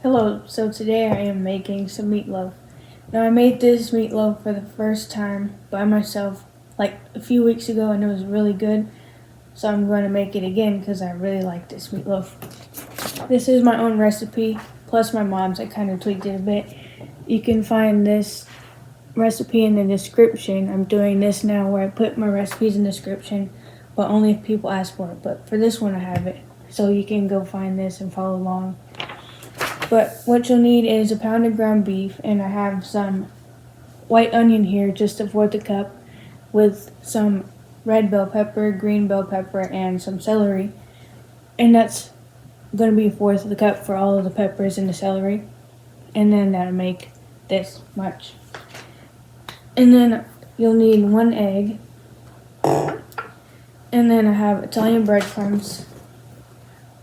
Hello, so today I am making some meatloaf. Now I made this meatloaf for the first time by myself like a few weeks ago and it was really good. So I'm going to make it again because I really like this meatloaf. This is my own recipe plus my mom's. I kind of tweaked it a bit. You can find this recipe in the description. I'm doing this now where I put my recipes in the description but only if people ask for it. But for this one I have it. So you can go find this and follow along. But what you'll need is a pound of ground beef, and I have some white onion here, just a fourth a cup, with some red bell pepper, green bell pepper, and some celery. And that's going to be a fourth of the cup for all of the peppers and the celery. And then that'll make this much. And then you'll need 1 egg. And then I have Italian breadcrumbs.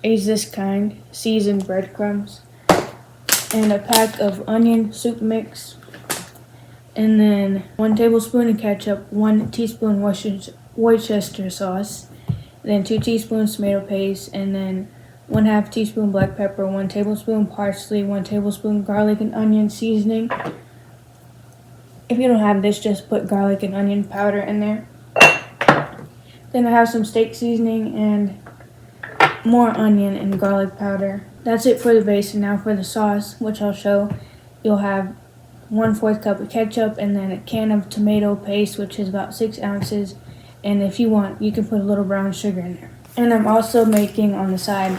I use this kind, seasoned breadcrumbs. And a pack of onion soup mix, and then 1 tablespoon of ketchup, 1 teaspoon Worcester sauce, and then 2 teaspoons tomato paste, and then 1/2 teaspoon black pepper, 1 tablespoon parsley, 1 tablespoon garlic and onion seasoning. If you don't have this, just put garlic and onion powder in there. Then I have some steak seasoning and more onion and garlic powder. That's it for the base, and now for the sauce, which I'll show. You'll have 1/4 cup of ketchup and then a can of tomato paste, which is about 6 ounces. And if you want, you can put a little brown sugar in there. And I'm also making on the side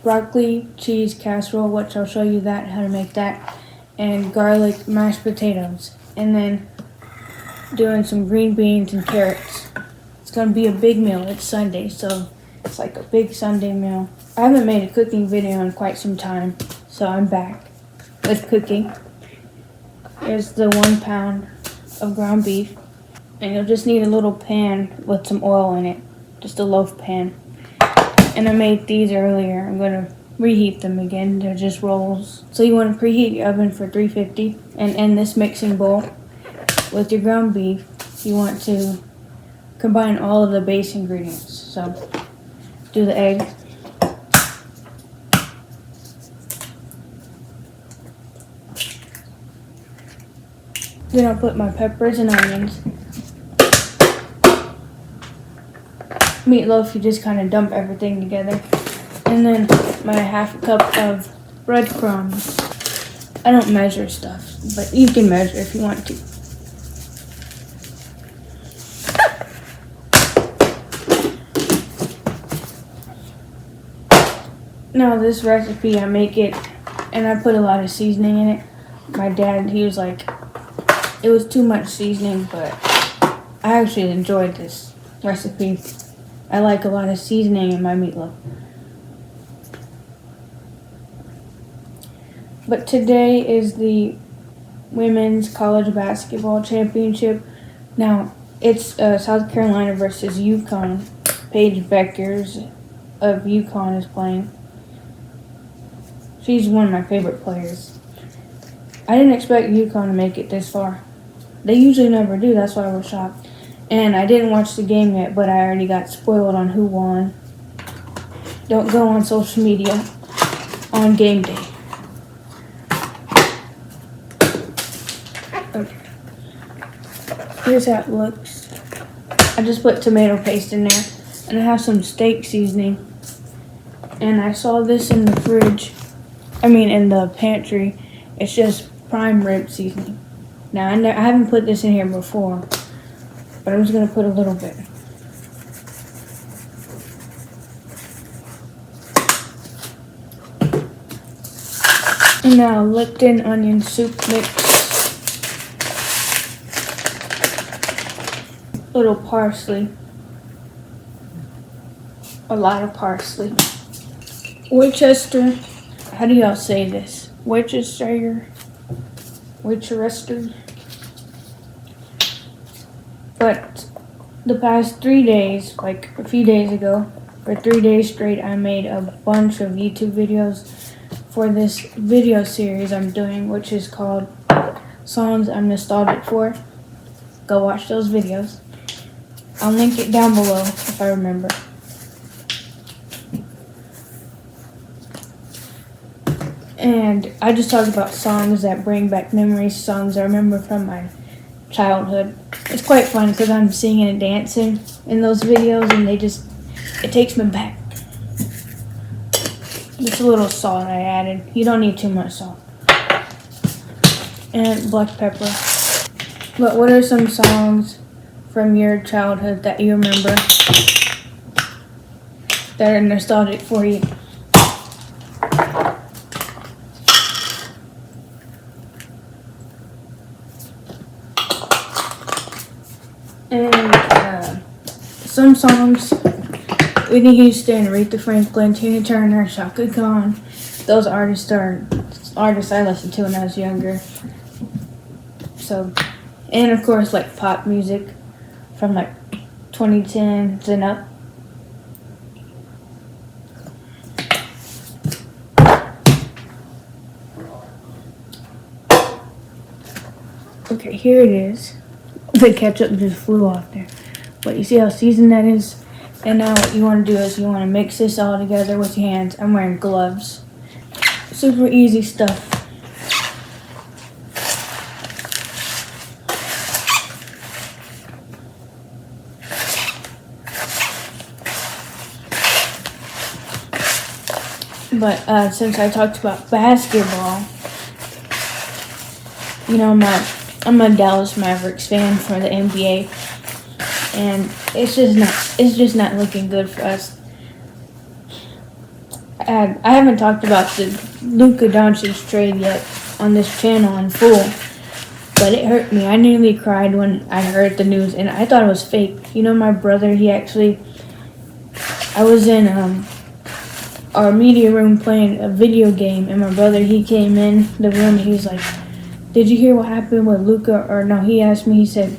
broccoli cheese casserole, which I'll show you how to make that, and garlic mashed potatoes. And then doing some green beans and carrots. It's gonna be a big meal. It's Sunday, so it's like a big Sunday meal. I haven't made a cooking video in quite some time, so I'm back with cooking. Here's the 1 pound of ground beef, and you'll just need a little pan with some oil in it, just a loaf pan. And I made these earlier. I'm going to reheat them again. They're just rolls. So you want to preheat your oven for 350, and in this mixing bowl with your ground beef, you want to combine all of the base ingredients. So do the egg. Then I'll put my peppers and onions. Meatloaf, you just kind of dump everything together. And then my 1/2 cup of breadcrumbs. I don't measure stuff, but you can measure if you want to. Now this recipe, I make it, and I put a lot of seasoning in it. My dad, he was like, it was too much seasoning, but I actually enjoyed this recipe. I like a lot of seasoning in my meatloaf. But today is the Women's College Basketball Championship. Now, it's South Carolina versus UConn. Paige Beckers of UConn is playing. She's one of my favorite players. I didn't expect UConn to make it this far. They usually never do, that's why I was shocked. And I didn't watch the game yet, but I already got spoiled on who won. Don't go on social media on game day. Okay. Here's how it looks. I just put tomato paste in there, and I have some steak seasoning. And I saw this in the in the pantry. It's just prime rib seasoning. Now, I haven't put this in here before, but I'm just going to put a little bit. And now, Lipton onion soup mix. Little parsley. A lot of parsley. Worcester. How do y'all say this? Worcester. But the past 3 days, like a few days ago, for 3 days straight, I made a bunch of YouTube videos for this video series I'm doing, which is called Songs I'm Nostalgic For. Go watch those videos. I'll link it down below if I remember. And I just talk about songs that bring back memories, songs I remember from my childhood. It's quite fun because I'm singing and dancing in those videos, and it takes me back. Just a little salt I added. You don't need too much salt. And black pepper. But what are some songs from your childhood that you remember that are nostalgic for you? And some songs, Whitney Houston, Aretha Franklin, Tina Turner, Shaka Khan. Those artists are artists I listened to when I was younger. So, and of course, like pop music from like 2010s and up. Okay, here it is. The ketchup just flew off there. But you see how seasoned that is? And now what you want to do is you want to mix this all together with your hands. I'm wearing gloves. Super easy stuff. But since I talked about basketball, you know, I'm a Dallas Mavericks fan for the NBA, and it's just not looking good for us. I haven't talked about the Luka Doncic trade yet on this channel in full, but it hurt me. I nearly cried when I heard the news, and I thought it was fake. You know, my brother, I was in our media room playing a video game, and my brother, he came in the room and he was like, "Did you hear what happened with Luka?" Or no, he asked me, he said,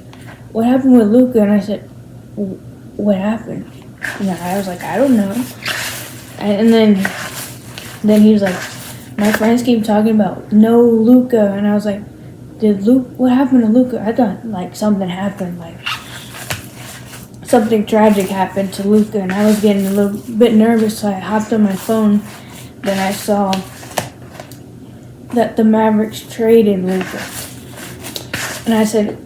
"What happened with Luka?" And I said, "What happened?" And I was like, "I don't know." And then he was like, "My friends keep talking about no Luka," and I was like, what happened to Luka? I thought like something happened, like something tragic happened to Luka, and I was getting a little bit nervous, so I hopped on my phone. Then I saw that the Mavericks traded Luka, and I said,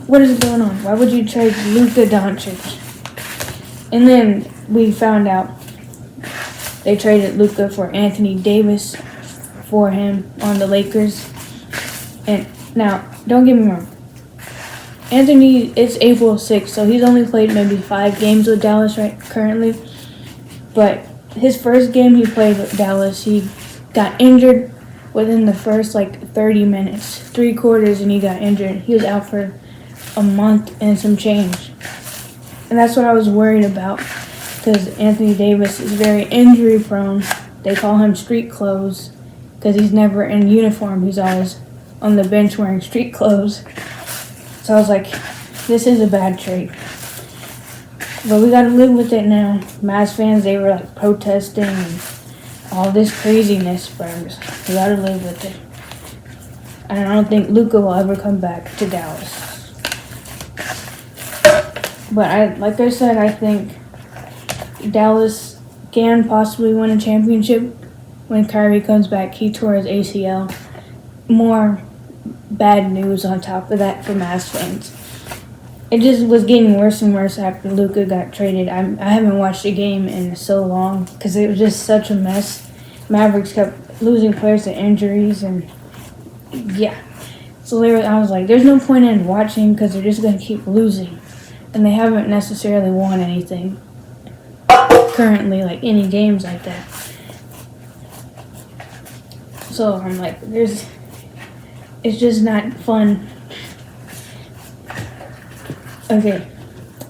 "What is going on? Why would you trade Luka Doncic?" And then we found out they traded Luka for Anthony Davis for him on the Lakers. And now, don't get me wrong, Anthony, it's April 6th, so he's only played maybe 5 games with Dallas currently. But his first game he played with Dallas, he got injured within the first 30 minutes, 3 quarters, and he got injured. He was out for a month and some change. And that's what I was worried about, because Anthony Davis is very injury prone. They call him street clothes because he's never in uniform. He's always on the bench wearing street clothes. So I was like, this is a bad trade. But we got to live with it now. Mavs fans, they were protesting and all this craziness, but we got to live with it. And I don't think Luka will ever come back to Dallas. But like I said, I think Dallas can possibly win a championship when Kyrie comes back. He tore his ACL. More bad news on top of that for Mavs fans. It just was getting worse and worse after Luka got traded. I haven't watched a game in so long because it was just such a mess. Mavericks kept losing players to injuries, and yeah. So I was like, there's no point in watching because they're just going to keep losing. And they haven't necessarily won anything currently, any games like that. So I'm like, it's just not fun. Okay,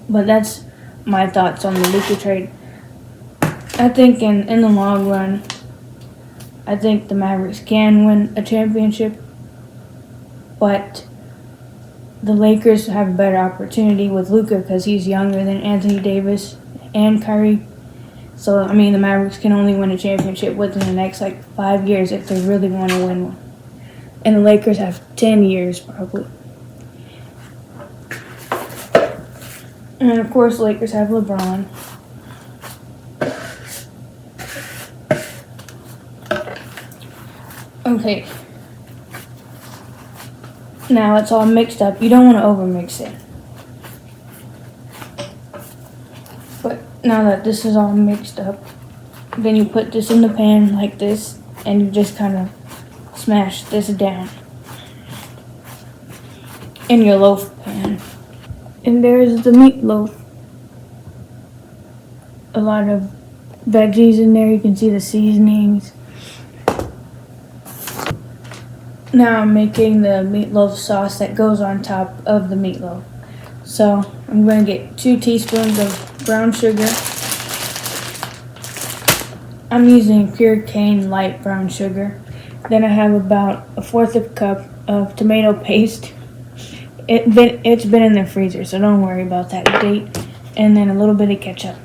but that's my thoughts on the Luka trade. I think in the long run, I think the Mavericks can win a championship, but the Lakers have a better opportunity with Luka because he's younger than Anthony Davis and Kyrie. So, the Mavericks can only win a championship within the next 5 years if they really want to win one. And the Lakers have 10 years probably. And of course, the Lakers have LeBron. Okay, now it's all mixed up. You don't want to over mix it. But now that this is all mixed up, then you put this in the pan like this, and you just kind of smash this down in your loaf pan. And there's the meatloaf. A lot of veggies in there. You can see the seasonings. Now I'm making the meatloaf sauce that goes on top of the meatloaf. So I'm going to get 2 teaspoons of brown sugar. I'm using pure cane light brown sugar. Then I have about 1/4 cup of tomato paste. It's been in the freezer, so don't worry about that date. And then a little bit of ketchup.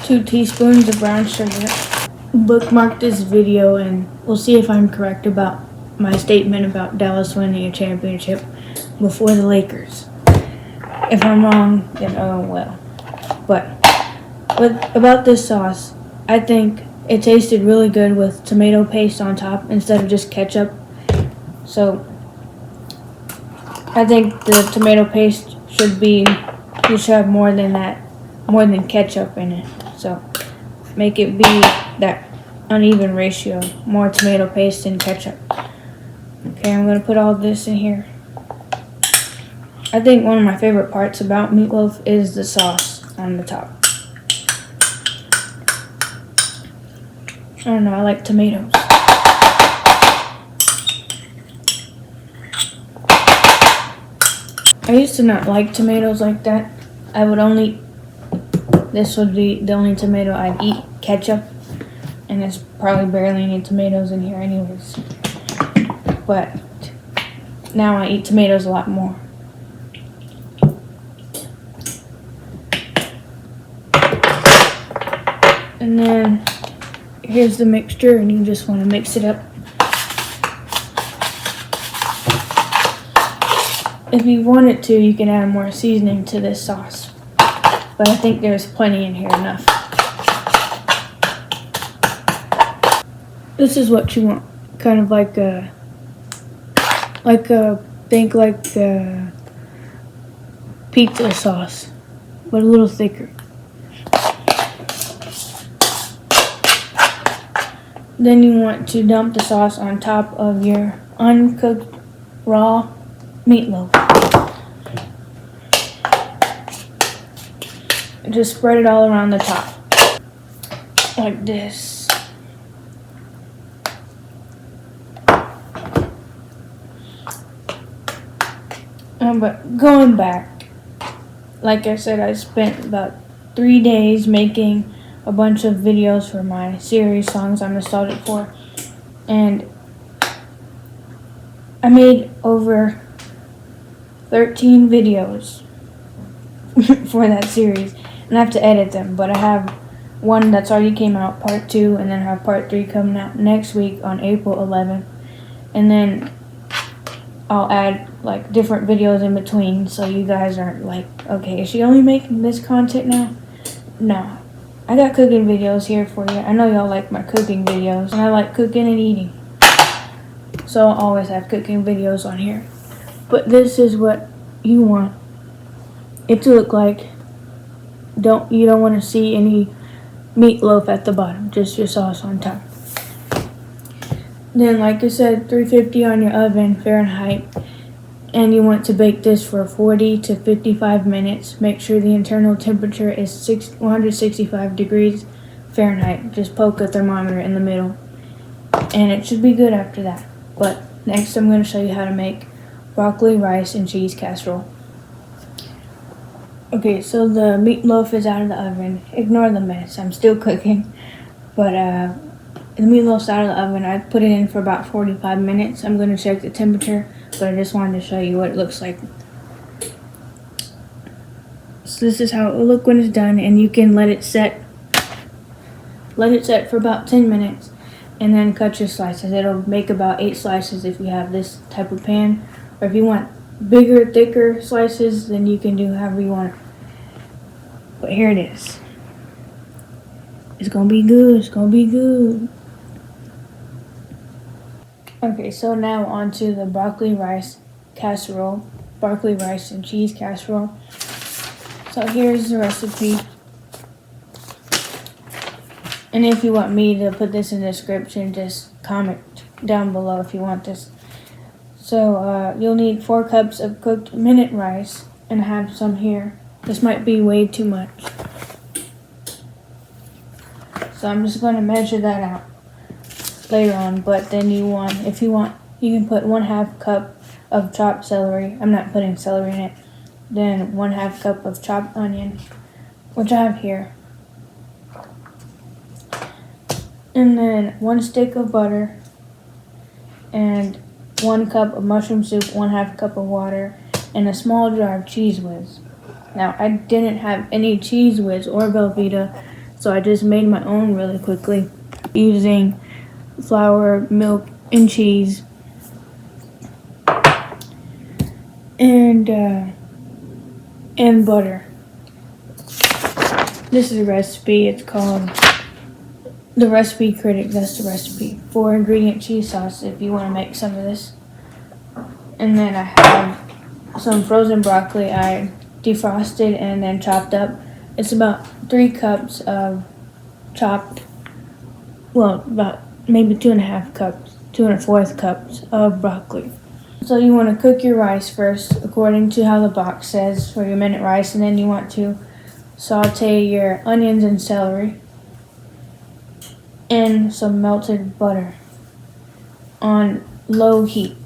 Two teaspoons of brown sugar. Bookmark this video and we'll see if I'm correct about my statement about Dallas winning a championship before the Lakers. If I'm wrong, then oh well. But about this sauce, I think it tasted really good with tomato paste on top instead of just ketchup. So I think the tomato paste you should have more than that, more than ketchup in it. So make it be that uneven ratio, more tomato paste than ketchup. Okay, I'm going to put all this in here. I think one of my favorite parts about meatloaf is the sauce on the top. I don't know, I like tomatoes. I used to not like tomatoes like that. This would be the only tomato I'd eat, ketchup. And there's probably barely any tomatoes in here anyways. But now I eat tomatoes a lot more. And then here's the mixture, and you just want to mix it up. If you wanted to, you can add more seasoning to this sauce. But I think there's plenty in here enough. This is what you want, kind of like a pizza sauce, but a little thicker. Then you want to dump the sauce on top of your uncooked raw meatloaf. Just spread it all around the top, like this. But going back, like I said, I spent about 3 days making a bunch of videos for my series, Songs I'm Nostalgic For, and I made over 13 videos for that series, and I have to edit them, but I have one that's already came out, part 2, and then I have part 3 coming out next week on April 11th, and then I'll add like different videos in between, so you guys aren't like, okay, is she only making this content now? No, I got cooking videos here for you. I know y'all like my cooking videos, and I like cooking and eating, so I'll always have cooking videos on here. But this is what you want it to look like. You don't want to see any meatloaf at the bottom, just your sauce on top. Then, like I said, 350 on your oven, Fahrenheit, and you want to bake this for 40 to 55 minutes. Make sure the internal temperature is 165 degrees Fahrenheit. Just poke a thermometer in the middle, and it should be good after that. But next I'm going to show you how to make broccoli, rice, and cheese casserole. Okay, so the meatloaf is out of the oven. Ignore the mess, I'm still cooking. But the meatloaf's out of the oven. I put it in for about 45 minutes. I'm going to check the temperature, but I just wanted to show you what it looks like. So this is how it will look when it's done, and you can let it set for about 10 minutes, and then cut your slices. It'll make about 8 slices if you have this type of pan, or if you want bigger, thicker slices, then you can do however you want. But here it is. It's gonna be good. It's gonna be good. Okay, so now on to the broccoli rice casserole. Broccoli rice and cheese casserole. So here's the recipe. And if you want me to put this in the description, just comment down below if you want this. So you'll need 4 cups of cooked minute rice, and I have some here. This might be way too much. So I'm just going to measure that out later on. But then if you want, you can put 1/2 cup of chopped celery. I'm not putting celery in it. Then 1/2 cup of chopped onion, which I have here. And then 1 stick of butter, and 1 cup of mushroom soup, 1/2 cup of water, and a small jar of Cheese Whiz. Now, I didn't have any Cheese Whiz or Velveeta, so I just made my own really quickly using flour, milk, and cheese. And butter. This is a recipe. It's called The Recipe Critic. That's the recipe. 4 ingredient cheese sauce if you want to make some of this. And then I have some frozen broccoli I defrosted and then chopped up. It's about 3 cups of chopped, well, about maybe 2.5 cups, 2.25 cups of broccoli. So you want to cook your rice first according to how the box says for your minute rice, and then you want to saute your onions and celery in some melted butter on low heat.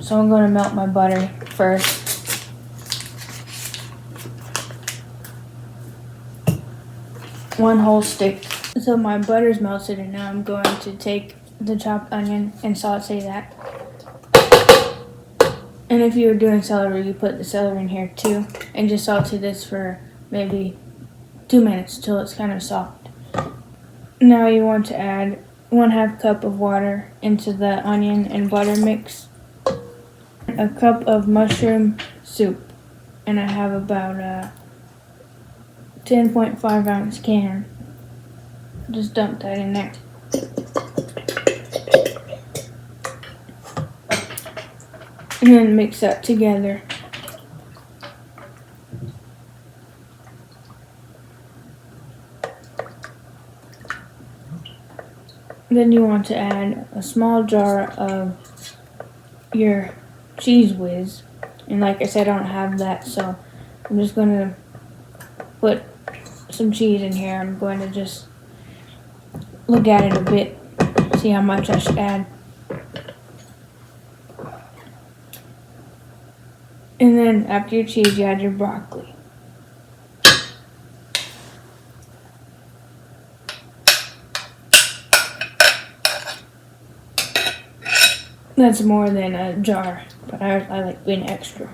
So I'm going to melt my butter first. One whole stick. So my butter's melted, and now I'm going to take the chopped onion and saute that. And if you were doing celery, you put the celery in here too, and just saute this for maybe 2 minutes till it's kind of soft. Now you want to add 1/2 cup of water into the onion and butter mix, a cup of mushroom soup, and I have about a 10.5 ounce can. Just dump that in there. And then mix that together. Then you want to add a small jar of your Cheese Whiz. And like I said, I don't have that, so I'm just going to put some cheese in here. I'm going to just look at it a bit, see how much I should add. And then after your cheese, you add your broccoli. That's more than a jar, but I like being extra.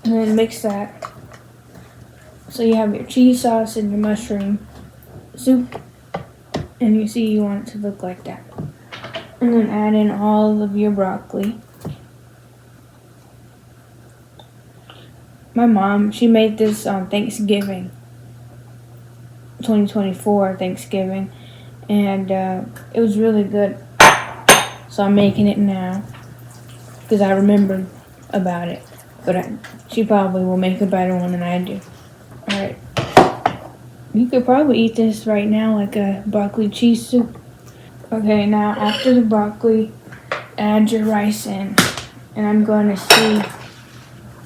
And then mix that. So you have your cheese sauce and your mushroom soup, and you see you want it to look like that. And then add in all of your broccoli. My mom, she made this on Thanksgiving, 2024 Thanksgiving, and it was really good. So I'm making it now because I remembered about it, but she probably will make a better one than I do. Alright, you could probably eat this right now like a broccoli cheese soup. Okay, now after the broccoli, add your rice in, and I'm going to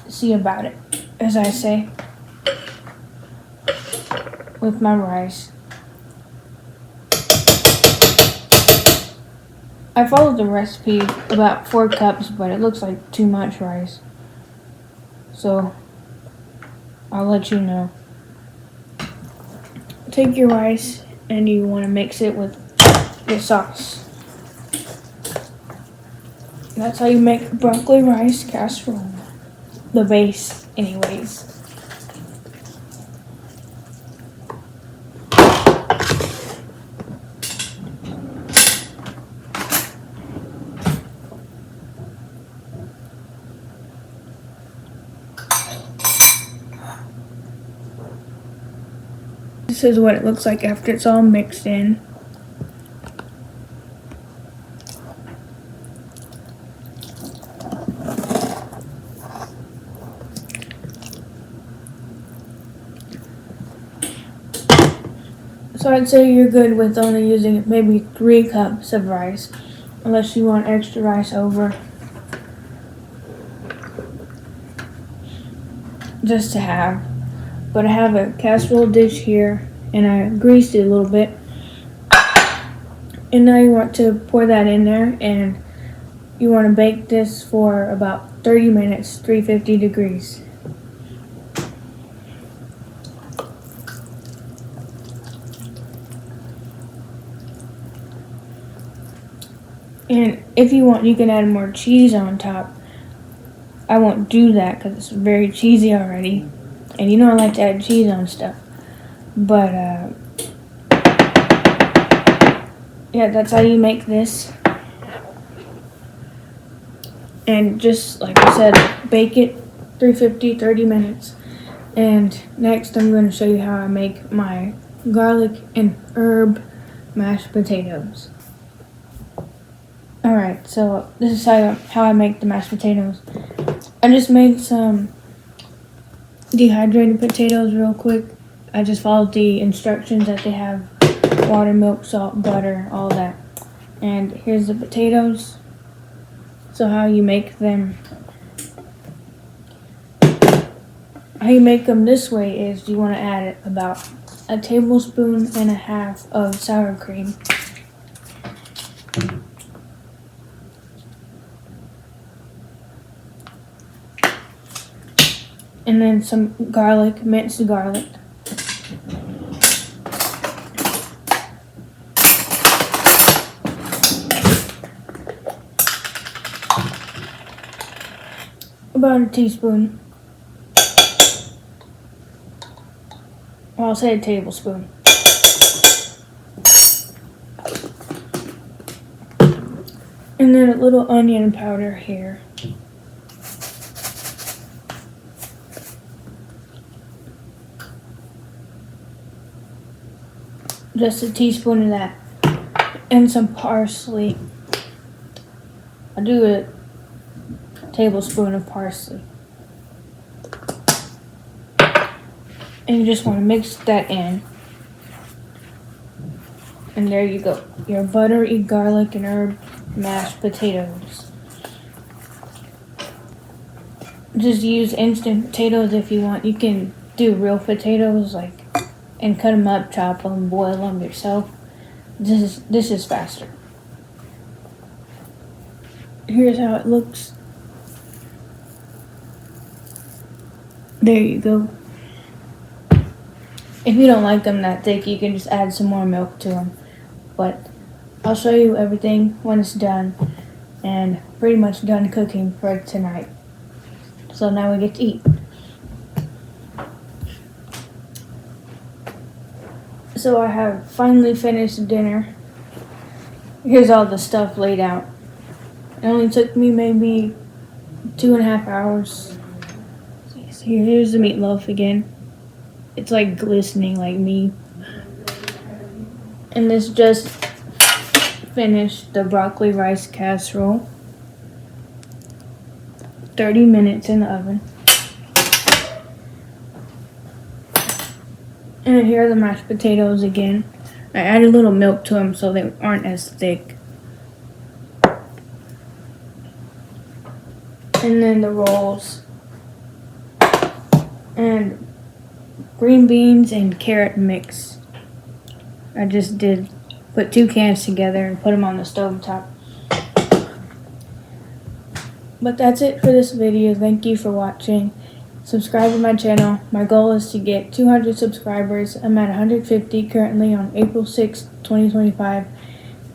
see about it, as I say, with my rice. I followed the recipe about 4 cups, but it looks like too much rice, so I'll let you know. Take your rice and you want to mix it with your sauce. That's how you make broccoli rice casserole. The base, anyways. This is what it looks like after it's all mixed in. So I'd say you're good with only using maybe 3 cups of rice, unless you want extra rice over, just to have. But I have a casserole dish here, and I greased it a little bit. And now you want to pour that in there, and you want to bake this for about 30 minutes, 350 degrees. And if you want, you can add more cheese on top. I won't do that because it's very cheesy already. And you know I like to add cheese on stuff. But, yeah, that's how you make this. And just like I said, bake it 350, 30 minutes. And next I'm going to show you how I make my garlic and herb mashed potatoes. Alright, so this is how I make the mashed potatoes. I just made some dehydrated potatoes real quick. I just followed the instructions that they have. Water, milk, salt, butter, all that. And here's the potatoes. So how you make them. How you make them this way is you want to add about 1.5 tablespoons of sour cream. And then some garlic, minced garlic. About a teaspoon. Well, I'll say a tablespoon. And then a little onion powder here. Just a teaspoon of that. And some parsley. I'll do a tablespoon of parsley. And you just want to mix that in. And there you go. Your buttery garlic and herb mashed potatoes. Just use instant potatoes if you want. You can do real potatoes and cut them up, chop them, boil them yourself. This is faster. Here's how it looks. There you go. If you don't like them that thick, you can just add some more milk to them. But I'll show you everything when it's done, and pretty much done cooking for tonight. So now we get to eat. So I have finally finished dinner. Here's all the stuff laid out. It only took me maybe 2.5 hours. So here's the meatloaf again. It's like glistening like me. And this just finished the broccoli rice casserole. 30 minutes in the oven. And here are the mashed potatoes again. I added a little milk to them so they aren't as thick. And then the rolls. And green beans and carrot mix. I just put 2 cans together and put them on the stove top. But that's it for this video. Thank you for watching. Subscribe to my channel. My goal is to get 200 subscribers. I'm at 150 currently on April 6, 2025.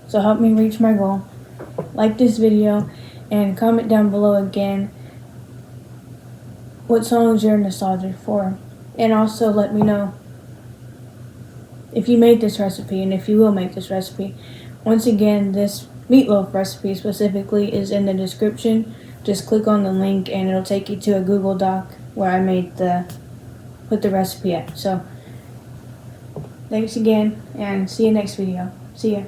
So help me reach my goal. Like this video and comment down below again what songs you're nostalgic for. And also let me know if you made this recipe and if you will make this recipe. Once again, this meatloaf recipe specifically is in the description. Just click on the link and it'll take you to a Google Doc where I put the recipe at. So Thanks again, and see you next video. See ya.